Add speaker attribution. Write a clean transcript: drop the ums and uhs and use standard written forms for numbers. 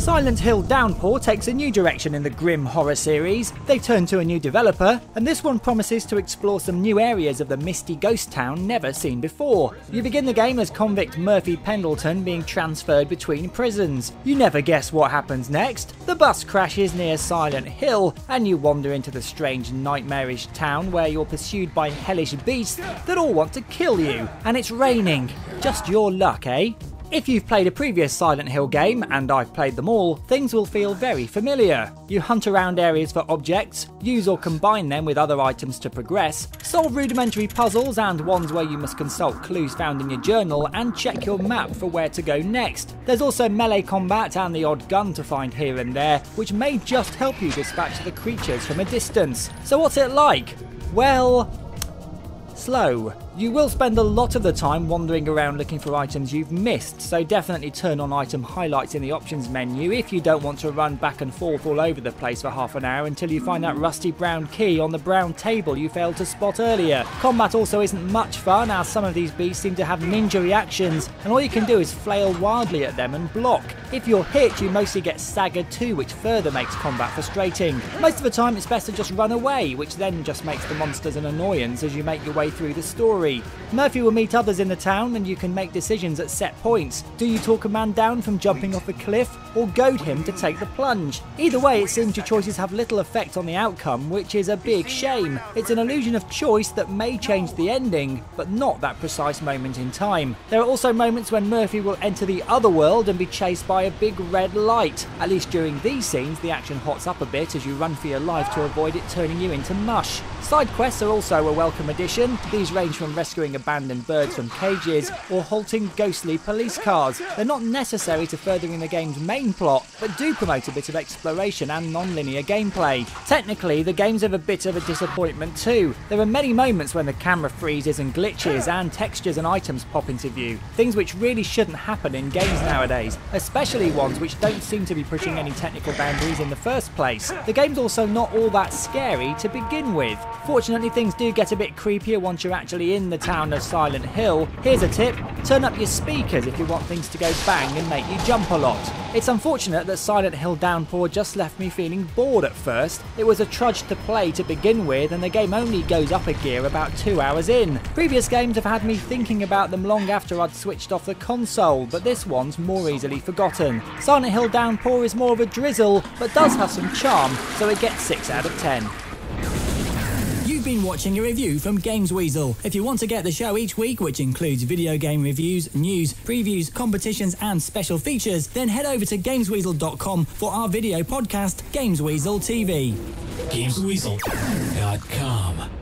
Speaker 1: Silent Hill Downpour takes a new direction in the grim horror series. They've turned to a new developer, and this one promises to explore some new areas of the misty ghost town never seen before. You begin the game as convict Murphy Pendleton being transferred between prisons. You never guess what happens next. The bus crashes near Silent Hill, and you wander into the strange nightmarish town where you're pursued by hellish beasts that all want to kill you. And it's raining. Just your luck, eh? If you've played a previous Silent Hill game, and I've played them all, things will feel very familiar. You hunt around areas for objects, use or combine them with other items to progress, solve rudimentary puzzles and ones where you must consult clues found in your journal and check your map for where to go next. There's also melee combat and the odd gun to find here and there, which may just help you dispatch the creatures from a distance. So what's it like? Well, slow. You will spend a lot of the time wandering around looking for items you've missed, so definitely turn on item highlights in the options menu if you don't want to run back and forth all over the place for half an hour until you find that rusty brown key on the brown table you failed to spot earlier. Combat also isn't much fun, as some of these beasts seem to have ninja reactions, and all you can do is flail wildly at them and block. If you're hit, you mostly get staggered too, which further makes combat frustrating. Most of the time it's best to just run away, which then just makes the monsters an annoyance as you make your way through the story. Murphy will meet others in the town and you can make decisions at set points. Do you talk a man down from jumping off a cliff or goad him to take the plunge? Either way, it seems your choices have little effect on the outcome, which is a big shame. It's an illusion of choice that may change the ending, but not that precise moment in time. There are also moments when Murphy will enter the other world and be chased by a big red light. At least during these scenes, the action hots up a bit as you run for your life to avoid it turning you into mush. Side quests are also a welcome addition. These range from rescuing abandoned birds from cages or halting ghostly police cars. They're not necessary to furthering the game's main plot, but do promote a bit of exploration and non-linear gameplay. Technically, the game's a bit of a disappointment too. There are many moments when the camera freezes and glitches and textures and items pop into view, things which really shouldn't happen in games nowadays, especially ones which don't seem to be pushing any technical boundaries in the first place. The game's also not all that scary to begin with. Fortunately, things do get a bit creepier once you're actually in the town of Silent Hill. Here's a tip: turn up your speakers if you want things to go bang and make you jump a lot. It's unfortunate that Silent Hill Downpour just left me feeling bored at first. It was a trudge to play to begin with, and the game only goes up a gear about 2 hours in. Previous games have had me thinking about them long after I'd switched off the console, but this one's more easily forgotten. Silent Hill Downpour is more of a drizzle, but does have some charm, so it gets 6 out of 10.
Speaker 2: You've been watching a review from Gamesweasel. If you want to get the show each week, which includes video game reviews, news, previews, competitions and special features, then head over to Gamesweasel.com for our video podcast, Gamesweasel TV.
Speaker 3: Gamesweasel.com